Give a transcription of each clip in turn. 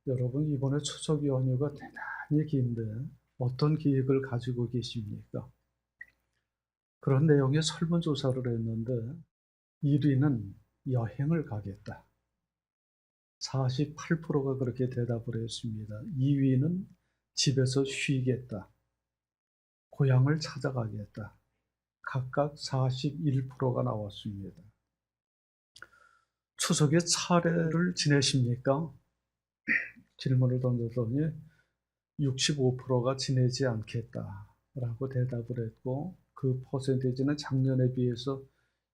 여러분, 이번에 추석 연휴가 대단히 긴데 어떤 계획을 가지고 계십니까? 그런 내용의 설문조사를 했는데 1위는 여행을 가겠다. 48%가 그렇게 대답을 했습니다. 2위는 집에서 쉬겠다. 고향을 찾아가겠다. 각각 41%가 나왔습니다. 추석에 차례를 지내십니까? 질문을 던졌더니 65%가 지내지 않겠다라고 대답을 했고, 그 퍼센테이지는 작년에 비해서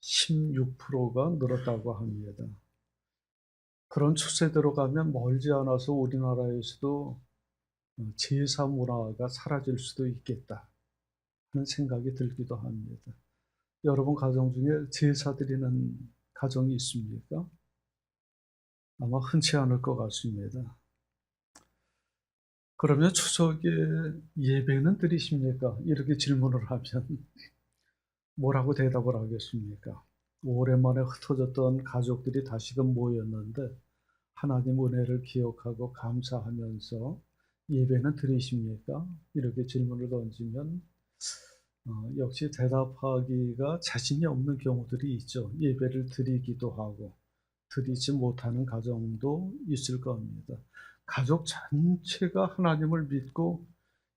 16%가 늘었다고 합니다. 그런 추세대로 가면 멀지 않아서 우리나라에서도 제사 문화가 사라질 수도 있겠다 하는 생각이 들기도 합니다. 여러분 가정 중에 제사 드리는 가정이 있습니까? 아마 흔치 않을 것 같습니다. 그러면 추석에 예배는 드리십니까? 이렇게 질문을 하면 뭐라고 대답을 하겠습니까? 오랜만에 흩어졌던 가족들이 다시금 모였는데 하나님 은혜를 기억하고 감사하면서 예배는 드리십니까? 이렇게 질문을 던지면 역시 대답하기가 자신이 없는 경우들이 있죠. 예배를 드리기도 하고 드리지 못하는 가정도 있을 겁니다. 가족 전체가 하나님을 믿고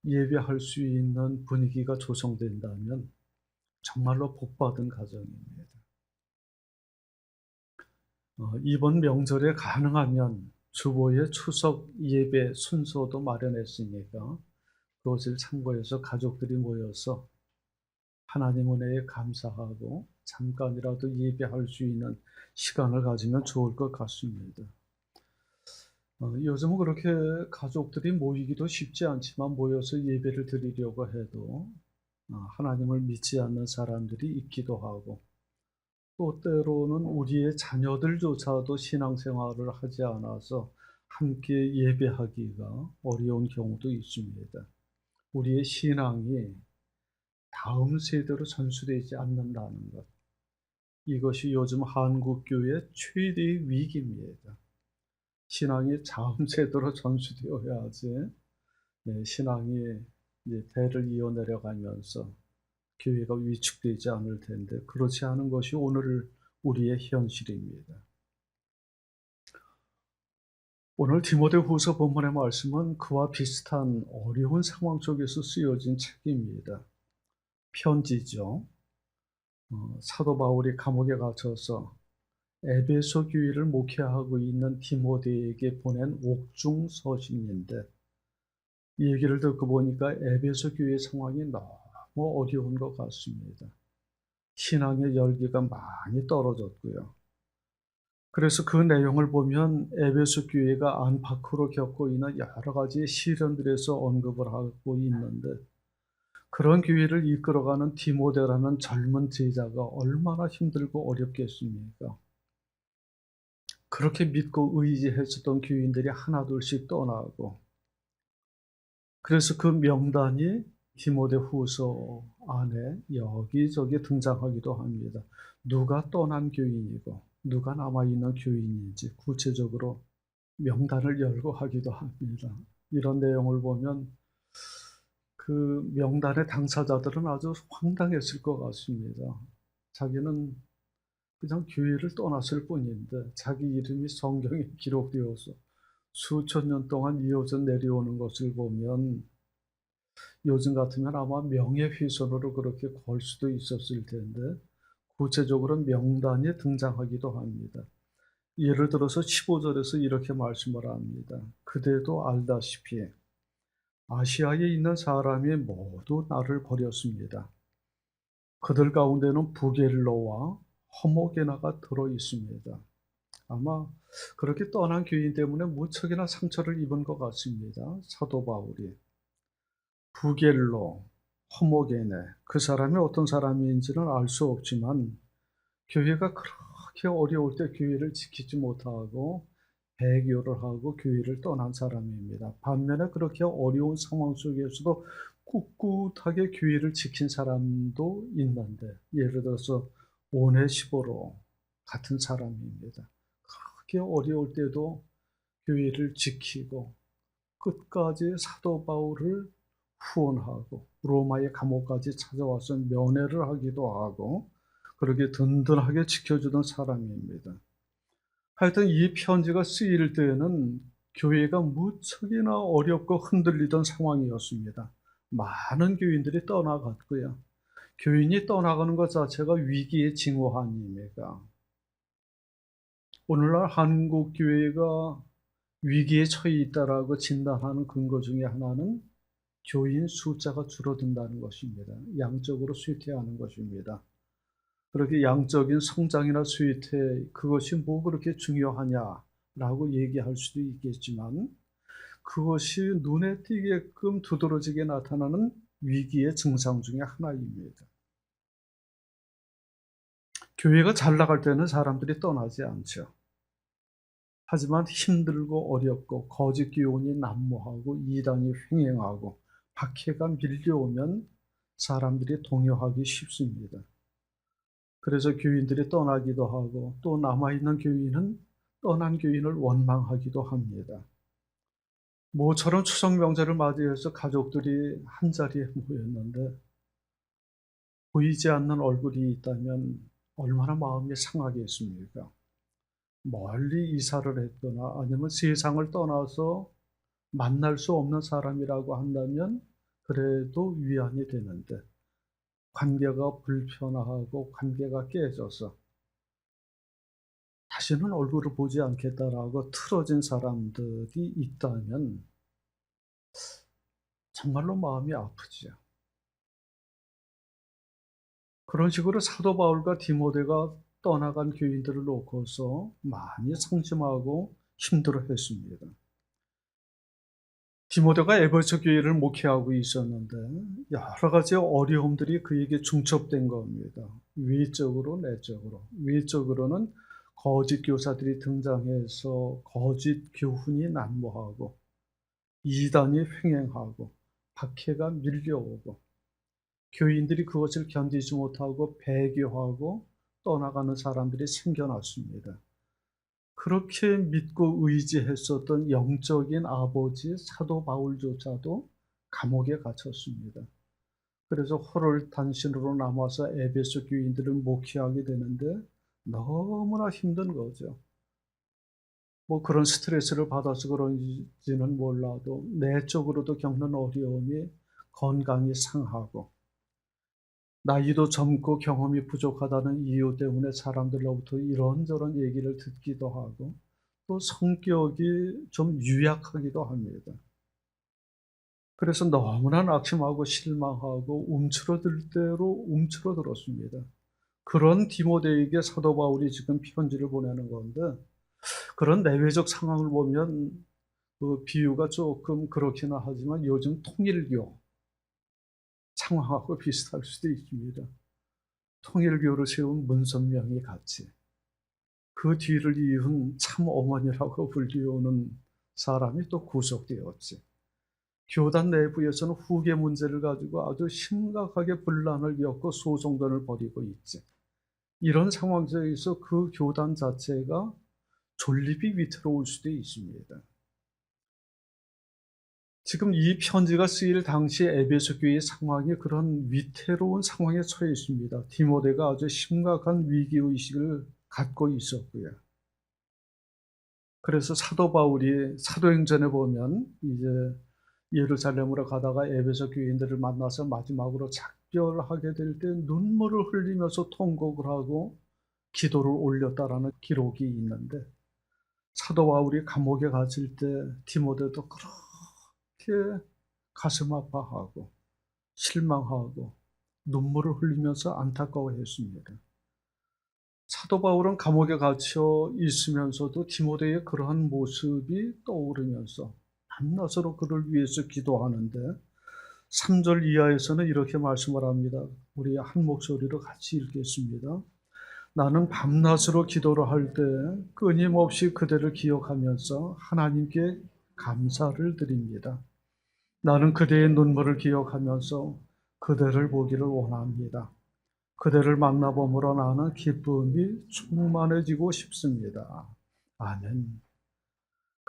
예배할 수 있는 분위기가 조성된다면 정말로 복받은 가정입니다. 이번 명절에 가능하면 주보에 추석 예배 순서도 마련했으니까 그것을 참고해서 가족들이 모여서 하나님 은혜에 감사하고 잠깐이라도 예배할 수 있는 시간을 가지면 좋을 것 같습니다. 요즘은 그렇게 가족들이 모이기도 쉽지 않지만 모여서 예배를 드리려고 해도 하나님을 믿지 않는 사람들이 있기도 하고, 또 때로는 우리의 자녀들조차도 신앙생활을 하지 않아서 함께 예배하기가 어려운 경우도 있습니다. 우리의 신앙이 다음 세대로 전수되지 않는다는 것, 이것이 요즘 한국교회의 최대의 위기입니다. 신앙이 다음 세대로 전수되어야지 신앙이 이제 대를 이어내려가면서 교회가 위축되지 않을 텐데, 그렇지 않은 것이 오늘 우리의 현실입니다. 오늘 디모데후서 본문의 말씀은 그와 비슷한 어려운 상황 속에서 쓰여진 책입니다. 편지죠. 사도 바울이 감옥에 갇혀서 에베소 교회를 목회하고 있는 디모데에게 보낸 옥중 서신인데, 이 얘기를 듣고 보니까 에베소 교회 상황이 너무 어려운 것 같습니다. 신앙의 열기가 많이 떨어졌고요. 그래서 그 내용을 보면 에베소 교회가 안팎으로 겪고 있는 여러 가지 시련들에서 언급을 하고 있는데, 그런 교회를 이끌어가는 디모데라는 젊은 제자가 얼마나 힘들고 어렵겠습니까? 그렇게 믿고 의지했었던 교인들이 하나둘씩 떠나고, 그래서 그 명단이 디모데후서 안에 여기저기 등장하기도 합니다. 누가 떠난 교인이고 누가 남아있는 교인인지 구체적으로 명단을 열고 하기도 합니다. 이런 내용을 보면 그 명단의 당사자들은 아주 황당했을 것 같습니다. 자기는 그냥 교회를 떠났을 뿐인데 자기 이름이 성경에 기록되어서 수천 년 동안 이어져 내려오는 것을 보면 요즘 같으면 아마 명예훼손으로 그렇게 걸 수도 있었을 텐데, 구체적으로 명단이 등장하기도 합니다. 예를 들어서 15절에서 이렇게 말씀을 합니다. 그대도 알다시피 아시아에 있는 사람이 모두 나를 버렸습니다. 그들 가운데는 부겔로와 허모게나가 들어 있습니다. 아마 그렇게 떠난 교인 때문에 무척이나 상처를 입은 것 같습니다. 사도 바울이. 부겔로, 허모게네, 그 사람이 어떤 사람인지는 알 수 없지만 교회가 그렇게 어려울 때 교회를 지키지 못하고 배교를 하고 교회를 떠난 사람입니다. 반면에 그렇게 어려운 상황 속에서도 꿋꿋하게 교회를 지킨 사람도 있는데, 예를 들어서 오네시보로 같은 사람입니다. 그렇게 어려울 때도 교회를 지키고 끝까지 사도 바울을 후원하고 로마의 감옥까지 찾아와서 면회를 하기도 하고 그렇게 든든하게 지켜주던 사람입니다. 하여튼 이 편지가 쓰일 때에는 교회가 무척이나 어렵고 흔들리던 상황이었습니다. 많은 교인들이 떠나갔고요. 교인이 떠나가는 것 자체가 위기의 징후 아닙니까? 오늘날 한국 교회가 위기에 처해 있다라고 진단하는 근거 중에 하나는 교인 숫자가 줄어든다는 것입니다. 양적으로 쇠퇴하는 것입니다. 그렇게 양적인 성장이나 쇠퇴, 그것이 뭐 그렇게 중요하냐라고 얘기할 수도 있겠지만 그것이 눈에 띄게끔 두드러지게 나타나는 위기의 증상 중에 하나입니다. 교회가 잘 나갈 때는 사람들이 떠나지 않죠. 하지만 힘들고 어렵고 거짓 교훈이 난무하고 이단이 횡행하고 박해가 밀려오면 사람들이 동요하기 쉽습니다. 그래서 교인들이 떠나기도 하고 또 남아있는 교인은 떠난 교인을 원망하기도 합니다. 모처럼 추석 명절을 맞이해서 가족들이 한자리에 모였는데 보이지 않는 얼굴이 있다면 얼마나 마음이 상하겠습니까? 멀리 이사를 했거나 아니면 세상을 떠나서 만날 수 없는 사람이라고 한다면 그래도 위안이 되는데 관계가 불편하고 관계가 깨져서 다시는 얼굴을 보지 않겠다라고 틀어진 사람들이 있다면 정말로 마음이 아프죠. 그런 식으로 사도 바울과 디모데가 떠나간 교인들을 놓고서 많이 상심하고 힘들어했습니다. 디모데가 에베소 교회를 목회하고 있었는데 여러 가지 어려움들이 그에게 중첩된 겁니다. 외적으로, 내적으로. 외적으로는 거짓 교사들이 등장해서 거짓 교훈이 난무하고 이단이 횡행하고 박해가 밀려오고 교인들이 그것을 견디지 못하고 배교하고 떠나가는 사람들이 생겨났습니다. 그렇게 믿고 의지했었던 영적인 아버지 사도 바울조차도 감옥에 갇혔습니다. 그래서 홀을단신으로 남아서 에베소 교인들을 목회하게 되는데 너무나 힘든 거죠. 뭐 그런 스트레스를 받아서 그런지는 몰라도 내적으로도 겪는 어려움이 건강이 상하고 나이도 젊고 경험이 부족하다는 이유 때문에 사람들로부터 이런저런 얘기를 듣기도 하고 또 성격이 좀 유약하기도 합니다. 그래서 너무나 낙심하고 실망하고 움츠러들 대로 움츠러들었습니다. 그런 디모데에게 사도 바울이 지금 편지를 보내는 건데 그런 내외적 상황을 보면 그 비유가 조금 그렇기는 하지만 요즘 통일교 상황하고 비슷할 수도 있습니다. 통일교를 세운 문선명이 같이 그 뒤를 이은 참 어머니라고 불리우는 사람이 또 구속되었지. 교단 내부에서는 후계 문제를 가지고 아주 심각하게 분란을 겪고 소송전을 벌이고 있지. 이런 상황 속에서 그 교단 자체가 존립이 위태로울 수도 있습니다. 지금 이 편지가 쓰일 당시 에베소 교회의 상황이 그런 위태로운 상황에 처해 있습니다. 디모데가 아주 심각한 위기의식을 갖고 있었고요. 그래서 사도 바울이 사도행전에 보면 이제 예루살렘으로 가다가 에베소 교인들을 만나서 마지막으로 작별하게 될 때 눈물을 흘리면서 통곡을 하고 기도를 올렸다라는 기록이 있는데 사도 바울이 감옥에 갇힐 때 디모데도 그렇게 가슴 아파하고 실망하고 눈물을 흘리면서 안타까워했습니다. 사도 바울은 감옥에 갇혀 있으면서도 디모데의 그러한 모습이 떠오르면서 밤낮으로 그를 위해서 기도하는데 3절 이하에서는 이렇게 말씀을 합니다. 우리 한 목소리로 같이 읽겠습니다. 나는 밤낮으로 기도를 할 때 끊임없이 그대를 기억하면서 하나님께 감사를 드립니다. 나는 그대의 눈물을 기억하면서 그대를 보기를 원합니다. 그대를 만나봄으로 나는 기쁨이 충만해지고 싶습니다. 아멘.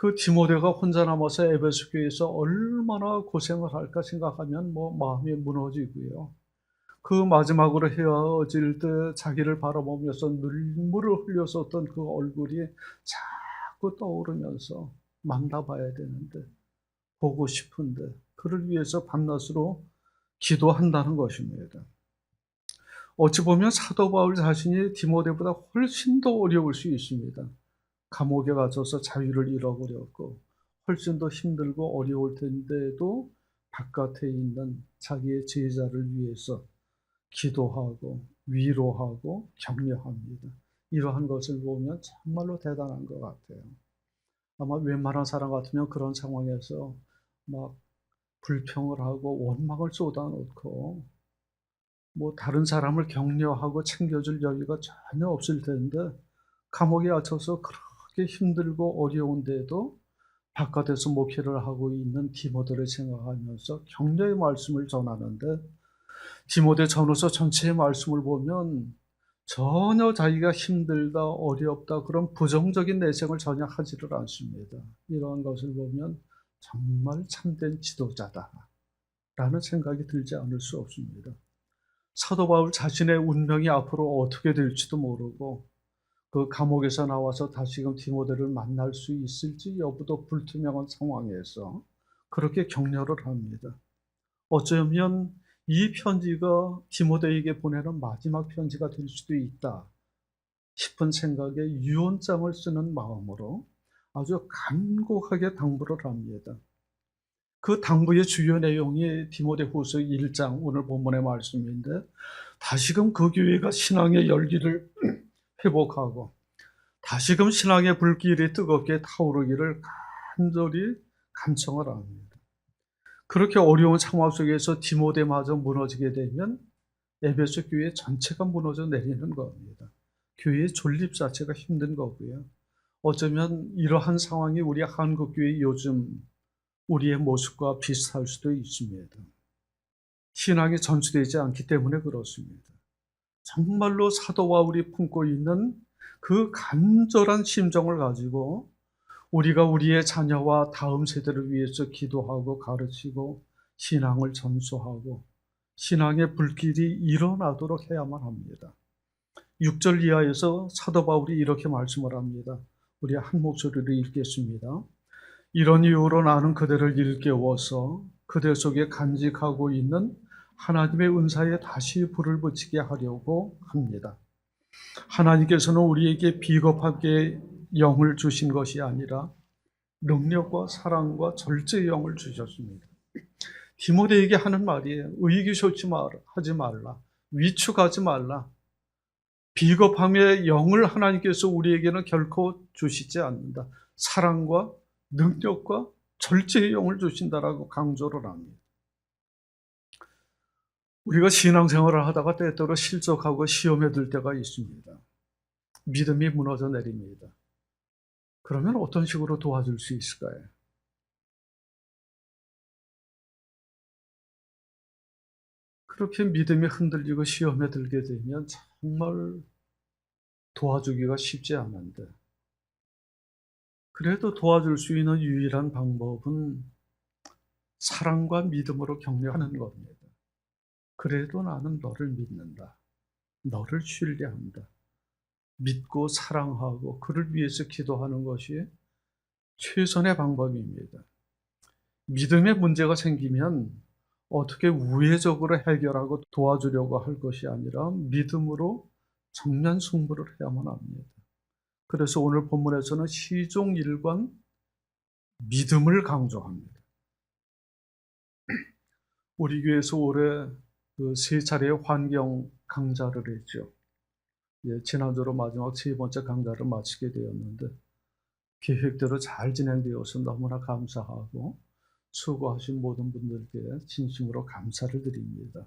그 디모데가 혼자 남아서 에베소 교회에서 얼마나 고생을 할까 생각하면 마음이 무너지고요. 그 마지막으로 헤어질 때 자기를 바라보면서 눈물을 흘렸었던 그 얼굴이 자꾸 떠오르면서 만나봐야 되는데, 보고 싶은데, 그를 위해서 밤낮으로 기도한다는 것입니다. 어찌 보면 사도 바울 자신이 디모데보다 훨씬 더 어려울 수 있습니다. 감옥에 갇혀서 자유를 잃어버렸고 훨씬 더 힘들고 어려울 텐데도 바깥에 있는 자기의 제자를 위해서 기도하고 위로하고 격려합니다. 이러한 것을 보면 정말로 대단한 것 같아요. 아마 웬만한 사람 같으면 그런 상황에서 막 불평을 하고 원망을 쏟아놓고 다른 사람을 격려하고 챙겨줄 여유가 전혀 없을 텐데, 감옥에 갇혀서 그렇게 힘들고 어려운데도 바깥에서 목회를 하고 있는 디모데를 생각하면서 격려의 말씀을 전하는데, 디모데 전후서 전체의 말씀을 보면 전혀 자기가 힘들다, 어렵다, 그런 부정적인 내색을 전혀 하지를 않습니다. 이러한 것을 보면 정말 참된 지도자다라는 생각이 들지 않을 수 없습니다. 사도 바울 자신의 운명이 앞으로 어떻게 될지도 모르고 그 감옥에서 나와서 다시금 디모데를 만날 수 있을지 여부도 불투명한 상황에서 그렇게 격려를 합니다. 어쩌면 이 편지가 디모데에게 보내는 마지막 편지가 될 수도 있다 싶은 생각에 유언장을 쓰는 마음으로 아주 간곡하게 당부를 합니다. 그 당부의 주요 내용이 디모데후서 1장 오늘 본문의 말씀인데, 다시금 그 교회가 신앙의 열기를 회복하고 다시금 신앙의 불길이 뜨겁게 타오르기를 간절히 간청을 합니다. 그렇게 어려운 상황 속에서 디모데마저 무너지게 되면 에베소 교회 전체가 무너져 내리는 겁니다. 교회의 존립 자체가 힘든 거고요. 어쩌면 이러한 상황이 우리 한국 교회 요즘 우리의 모습과 비슷할 수도 있습니다. 신앙이 전수되지 않기 때문에 그렇습니다. 정말로 사도 바울이 품고 있는 그 간절한 심정을 가지고 우리가 우리의 자녀와 다음 세대를 위해서 기도하고 가르치고 신앙을 전수하고 신앙의 불길이 일어나도록 해야만 합니다. 6절 이하에서 사도 바울이 이렇게 말씀을 합니다. 우리 한 목소리로 읽겠습니다. 이런 이유로 나는 그대를 일깨워서 그대 속에 간직하고 있는 하나님의 은사에 다시 불을 붙이게 하려고 합니다. 하나님께서는 우리에게 비겁하게 영을 주신 것이 아니라 능력과 사랑과 절제의 영을 주셨습니다. 디모데에게 하는 말이에요. 의기소침하지 말라. 위축하지 말라. 비겁함의 영을 하나님께서 우리에게는 결코 주시지 않는다. 사랑과 능력과 절제의 영을 주신다라고 강조를 합니다. 우리가 신앙생활을 하다가 때때로 실족하고 시험에 들 때가 있습니다. 믿음이 무너져 내립니다. 그러면 어떤 식으로 도와줄 수 있을까요? 그렇게 믿음이 흔들리고 시험에 들게 되면 정말 도와주기가 쉽지 않은데, 그래도 도와줄 수 있는 유일한 방법은 사랑과 믿음으로 격려하는 겁니다. 그래도 나는 너를 믿는다. 너를 신뢰한다. 믿고 사랑하고 그를 위해서 기도하는 것이 최선의 방법입니다. 믿음의 문제가 생기면 어떻게 우회적으로 해결하고 도와주려고 할 것이 아니라 믿음으로 정면 승부를 해야만 합니다. 그래서 오늘 본문에서는 시종 1관 믿음을 강조합니다. 우리 교회에서 올해 세 차례의 환경 강좌를 했죠. 지난주로 마지막 세 번째 강좌를 마치게 되었는데 계획대로 잘 진행되어서 너무나 감사하고 수고하신 모든 분들께 진심으로 감사를 드립니다.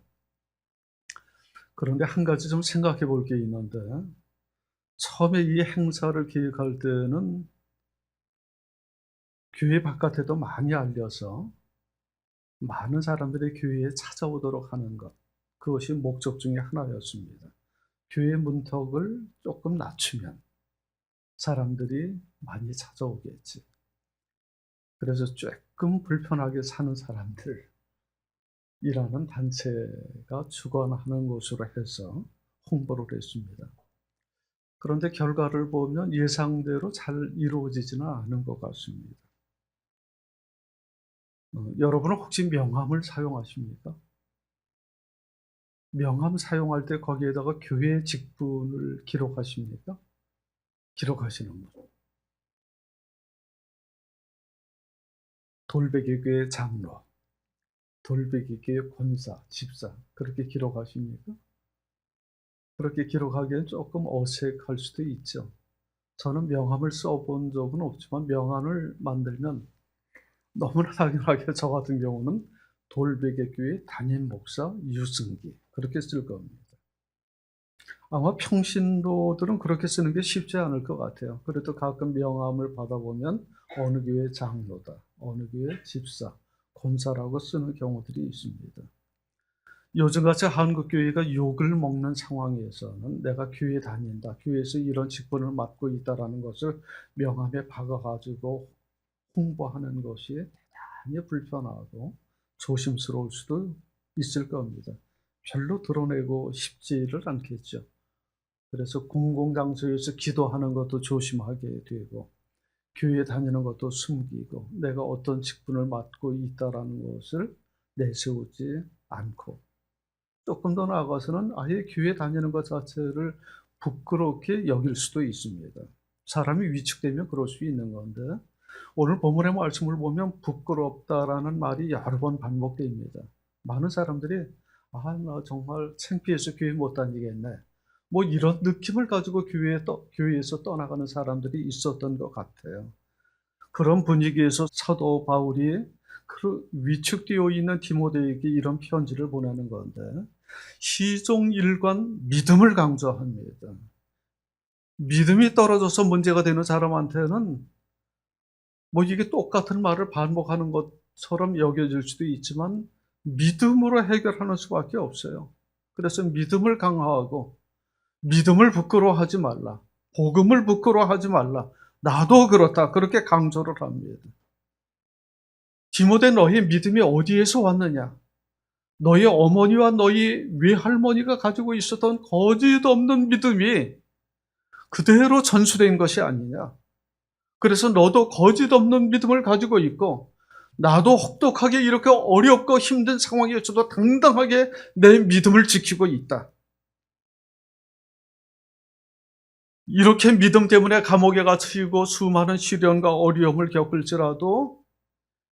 그런데 한 가지 좀 생각해 볼 게 있는데, 처음에 이 행사를 계획할 때는 교회 바깥에도 많이 알려서 많은 사람들이 교회에 찾아오도록 하는 것, 그것이 목적 중에 하나였습니다. 교회 문턱을 조금 낮추면 사람들이 많이 찾아오겠지. 그래서 조금 불편하게 사는 사람들이라는 단체가 주관하는 곳으로 해서 홍보를 했습니다. 그런데 결과를 보면 예상대로 잘 이루어지지는 않은 것 같습니다. 여러분은 혹시 명함을 사용하십니까? 명함 사용할 때 거기에다가 교회 직분을 기록하십니까? 기록하시는 분. 돌베개 교회 장로, 돌베개 교회 권사, 집사 그렇게 기록하십니까? 그렇게 기록하기엔 조금 어색할 수도 있죠. 저는 명함을 써본 적은 없지만 명함을 만들면 너무나 당연하게 저 같은 경우는 돌베개 교회 담임 목사 유승기 그렇게 쓸 겁니다. 아마 평신도들은 그렇게 쓰는 게 쉽지 않을 것 같아요. 그래도 가끔 명함을 받아보면 어느 교회 장로다, 어느 교회 집사, 권사라고 쓰는 경우들이 있습니다. 요즘같이 한국교회가 욕을 먹는 상황에서는 내가 교회 다닌다, 교회에서 이런 직분을 맡고 있다는 것을 명함에 박아가지고 홍보하는 것이 대단히 불편하고 조심스러울 수도 있을 겁니다. 별로 드러내고 싶지를 않겠죠. 그래서 공공장소에서 기도하는 것도 조심하게 되고 교회 다니는 것도 숨기고 내가 어떤 직분을 맡고 있다는 것을 내세우지 않고 조금 더 나아가서는 아예 교회 다니는 것 자체를 부끄럽게 여길 수도 있습니다. 사람이 위축되면 그럴 수 있는 건데 오늘 본문의 말씀을 보면 부끄럽다라는 말이 여러 번 반복됩니다. 많은 사람들이 나 정말 창피해서 교회 못 다니겠네. 뭐 이런 느낌을 가지고 교회에서 떠나가는 사람들이 있었던 것 같아요. 그런 분위기에서 사도 바울이 위축되어 있는 디모데에게 이런 편지를 보내는 건데 시종일관 믿음을 강조합니다. 믿음이 떨어져서 문제가 되는 사람한테는 뭐 이게 똑같은 말을 반복하는 것처럼 여겨질 수도 있지만 믿음으로 해결하는 수밖에 없어요. 그래서 믿음을 강화하고 믿음을 부끄러워하지 말라. 복음을 부끄러워하지 말라. 나도 그렇다. 그렇게 강조를 합니다. 디모데 너희 믿음이 어디에서 왔느냐? 너희 어머니와 너희 외할머니가 가지고 있었던 거짓 없는 믿음이 그대로 전수된 것이 아니냐? 그래서 너도 거짓 없는 믿음을 가지고 있고 나도 혹독하게 이렇게 어렵고 힘든 상황에서도 당당하게 내 믿음을 지키고 있다. 이렇게 믿음 때문에 감옥에 갇히고 수많은 시련과 어려움을 겪을지라도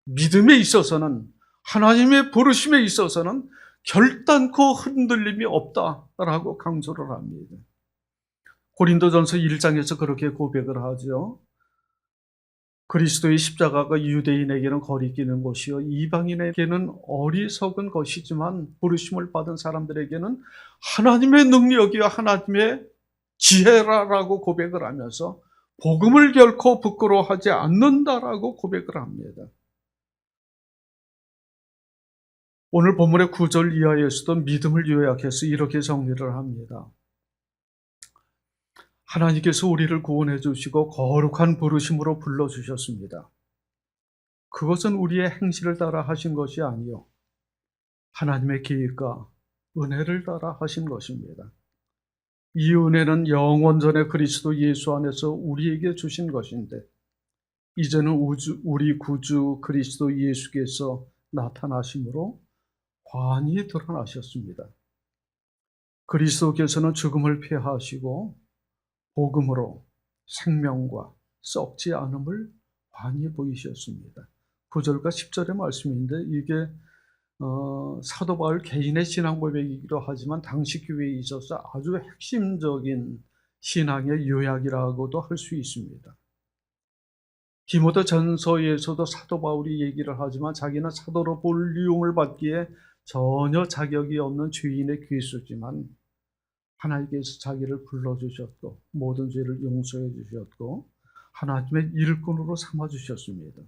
믿음에 있어서는 하나님의 부르심에 있어서는 결단코 흔들림이 없다라고 강조를 합니다. 고린도전서 1장에서 그렇게 고백을 하죠. 그리스도의 십자가가 유대인에게는 거리끼는 것이요 이방인에게는 어리석은 것이지만 부르심을 받은 사람들에게는 하나님의 능력이요 하나님의 지혜라라고 고백을 하면서 복음을 결코 부끄러워하지 않는다라고 고백을 합니다. 오늘 본문의 9절 이하에서도 믿음을 요약해서 이렇게 정리를 합니다. 하나님께서 우리를 구원해 주시고 거룩한 부르심으로 불러주셨습니다. 그것은 우리의 행실을 따라 하신 것이 아니요 하나님의 계획과 은혜를 따라 하신 것입니다. 이 은혜는 영원전에 그리스도 예수 안에서 우리에게 주신 것인데 이제는 우리 구주 그리스도 예수께서 나타나심으로 환히 드러나셨습니다. 그리스도께서는 죽음을 패하시고 복음으로 생명과 썩지 않음을 환히 보이셨습니다. 9절과 10절의 말씀인데 이게 사도 바울 개인의 신앙 고백이기도 하지만 당시 교회에 있어서 아주 핵심적인 신앙의 요약이라고도 할 수 있습니다. 디모데 전서에서도 사도 바울이 얘기를 하지만 자기는 사도로 볼륨을 받기에 전혀 자격이 없는 죄인의 괴수지만 하나님께서 자기를 불러주셨고 모든 죄를 용서해 주셨고 하나님의 일꾼으로 삼아주셨습니다.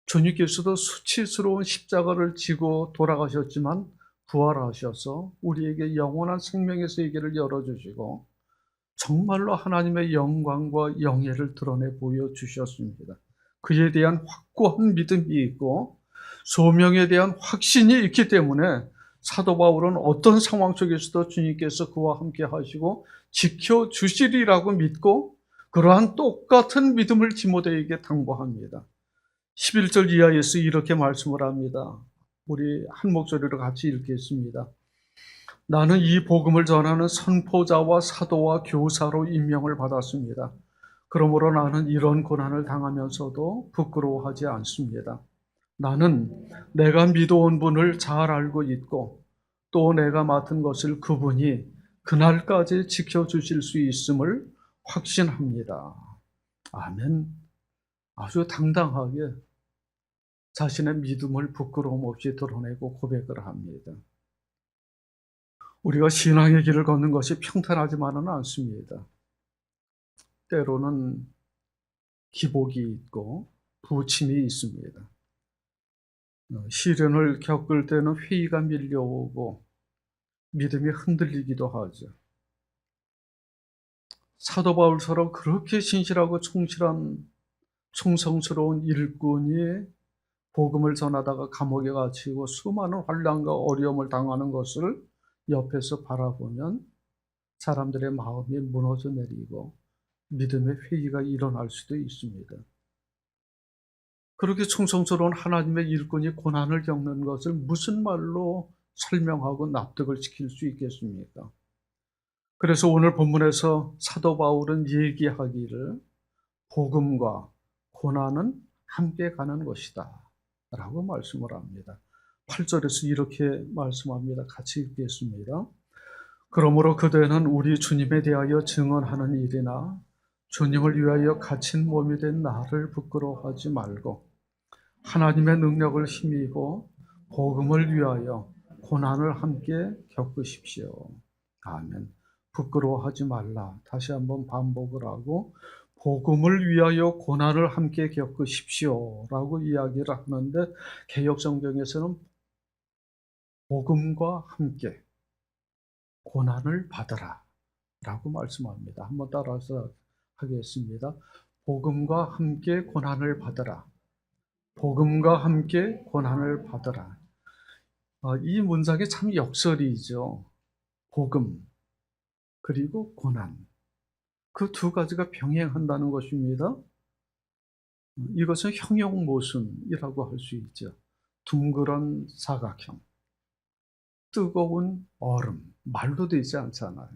주님께서도 수치스러운 십자가를 지고 돌아가셨지만 부활하셔서 우리에게 영원한 생명의 세계를 열어주시고 정말로 하나님의 영광과 영예를 드러내 보여주셨습니다. 그에 대한 확고한 믿음이 있고 소명에 대한 확신이 있기 때문에 사도 바울은 어떤 상황 속에서도 주님께서 그와 함께 하시고 지켜주시리라고 믿고 그러한 똑같은 믿음을 디모데에게 당부합니다. 11절 이하에서 이렇게 말씀을 합니다. 우리 한 목소리로 같이 읽겠습니다. 나는 이 복음을 전하는 선포자와 사도와 교사로 임명을 받았습니다. 그러므로 나는 이런 고난을 당하면서도 부끄러워하지 않습니다. 나는 내가 믿어온 분을 잘 알고 있고 또 내가 맡은 것을 그분이 그날까지 지켜주실 수 있음을 확신합니다. 아멘. 아주 당당하게 자신의 믿음을 부끄러움 없이 드러내고 고백을 합니다. 우리가 신앙의 길을 걷는 것이 평탄하지만은 않습니다. 때로는 기복이 있고 부침이 있습니다. 시련을 겪을 때는 회의가 밀려오고 믿음이 흔들리기도 하죠. 사도 바울처럼 그렇게 신실하고 충실한 충성스러운 일꾼이 복음을 전하다가 감옥에 갇히고 수많은 환난과 어려움을 당하는 것을 옆에서 바라보면 사람들의 마음이 무너져 내리고 믿음의 회의가 일어날 수도 있습니다. 그렇게 충성스러운 하나님의 일꾼이 고난을 겪는 것을 무슨 말로 설명하고 납득을 시킬 수 있겠습니까? 그래서 오늘 본문에서 사도 바울은 얘기하기를 복음과 고난은 함께 가는 것이다 라고 말씀을 합니다. 8절에서 이렇게 말씀합니다. 같이 읽겠습니다. 그러므로 그대는 우리 주님에 대하여 증언하는 일이나 주님을 위하여 갇힌 몸이 된 나를 부끄러워하지 말고 하나님의 능력을 힘입어 복음을 위하여 고난을 함께 겪으십시오. 아멘. 부끄러워하지 말라. 다시 한번 반복을 하고 복음을 위하여 고난을 함께 겪으십시오 라고 이야기를 하는데 개역성경에서는 복음과 함께 고난을 받으라 라고 말씀합니다. 한번 따라서 하겠습니다. 복음과 함께 고난을 받으라. 복음과 함께 고난을 받으라. 이 문장이 참 역설이죠. 복음 그리고 고난. 그 두 가지가 병행한다는 것입니다. 이것은 형용모순이라고 할 수 있죠. 둥그런 사각형, 뜨거운 얼음, 말도 되지 않잖아요.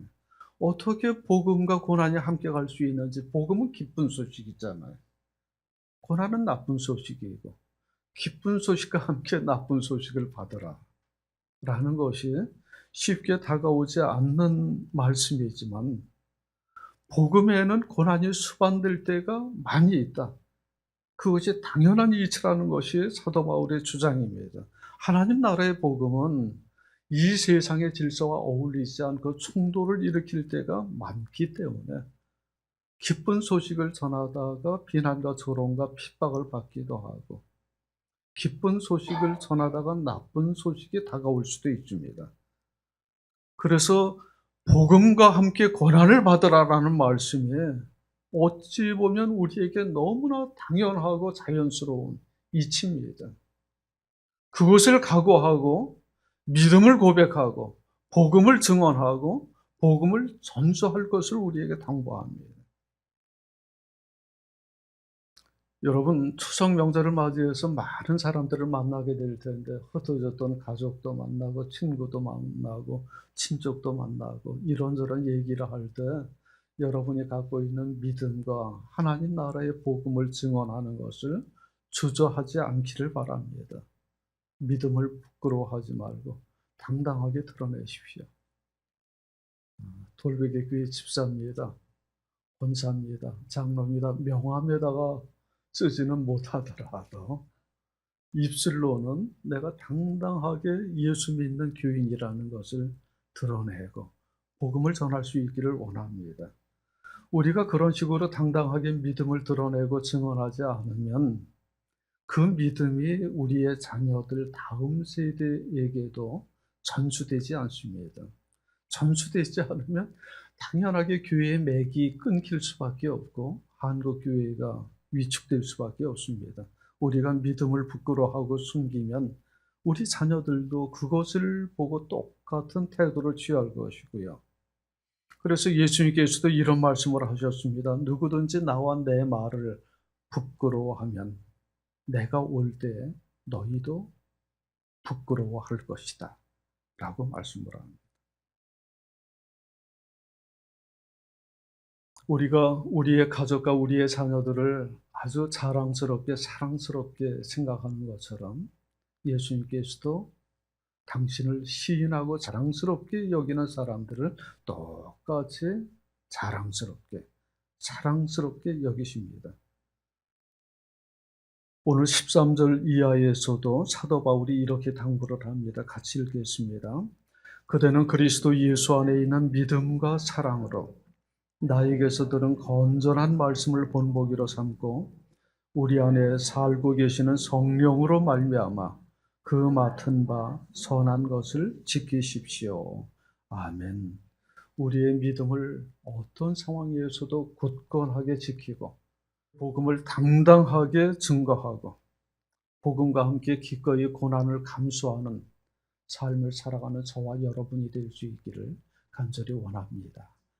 어떻게 복음과 고난이 함께 갈 수 있는지. 복음은 기쁜 소식이잖아요. 고난은 나쁜 소식이고 기쁜 소식과 함께 나쁜 소식을 받으라 라는 것이 쉽게 다가오지 않는 말씀이지만 복음에는 고난이 수반될 때가 많이 있다. 그것이 당연한 이치라는 것이 사도 바울의 주장입니다. 하나님 나라의 복음은 이 세상의 질서와 어울리지 않고 충돌을 일으킬 때가 많기 때문에 기쁜 소식을 전하다가 비난과 조롱과 핍박을 받기도 하고 기쁜 소식을 전하다가 나쁜 소식이 다가올 수도 있습니다. 그래서 복음과 함께 고난을 받으라라는 말씀이 어찌 보면 우리에게 너무나 당연하고 자연스러운 이치입니다. 그것을 각오하고 믿음을 고백하고 복음을 증언하고 복음을 전수할 것을 우리에게 당부합니다. 여러분, 추석 명절을 맞이해서 많은 사람들을 만나게 될 텐데 흩어졌던 가족도 만나고 친구도 만나고 친족도 만나고 이런저런 얘기를 할 때 여러분이 갖고 있는 믿음과 하나님 나라의 복음을 증언하는 것을 주저하지 않기를 바랍니다. 믿음을 부끄러워하지 말고 당당하게 드러내십시오. 돌베개 교회 집사입니다. 권사입니다. 장로입니다. 명함에다가 쓰지는 못하더라도 입술로는 내가 당당하게 예수 믿는 교인이라는 것을 드러내고 복음을 전할 수 있기를 원합니다. 우리가 그런 식으로 당당하게 믿음을 드러내고 증언하지 않으면 그 믿음이 우리의 자녀들 다음 세대에게도 전수되지 않습니다. 전수되지 않으면 당연하게 교회의 맥이 끊길 수밖에 없고 한국 교회가 위축될 수밖에 없습니다. 우리가 믿음을 부끄러워하고 숨기면 우리 자녀들도 그것을 보고 똑같은 태도를 취할 것이고요. 그래서 예수님께서도 이런 말씀을 하셨습니다. 누구든지 나와 내 말을 부끄러워하면 내가 올 때 너희도 부끄러워할 것이다 라고 말씀을 합니다. 우리가 우리의 가족과 우리의 자녀들을 아주 자랑스럽게 사랑스럽게 생각하는 것처럼 예수님께서도 당신을 시인하고 자랑스럽게 여기는 사람들을 똑같이 자랑스럽게 사랑스럽게 여기십니다. 오늘 13절 이하에서도 사도 바울이 이렇게 당부를 합니다. 같이 읽겠습니다. 그대는 그리스도 예수 안에 있는 믿음과 사랑으로 나에게서 들은 건전한 말씀을 본보기로 삼고 우리 안에 살고 계시는 성령으로 말미암아 그 맡은 바 선한 것을 지키십시오. 아멘. 우리의 믿음을 어떤 상황에서도 굳건하게 지키고 복음을 당당하게 증거하고 복음과 함께 기꺼이 고난을 감수하는 삶을 살아가는 저와 여러분이 될 수 있기를 간절히 원합니다.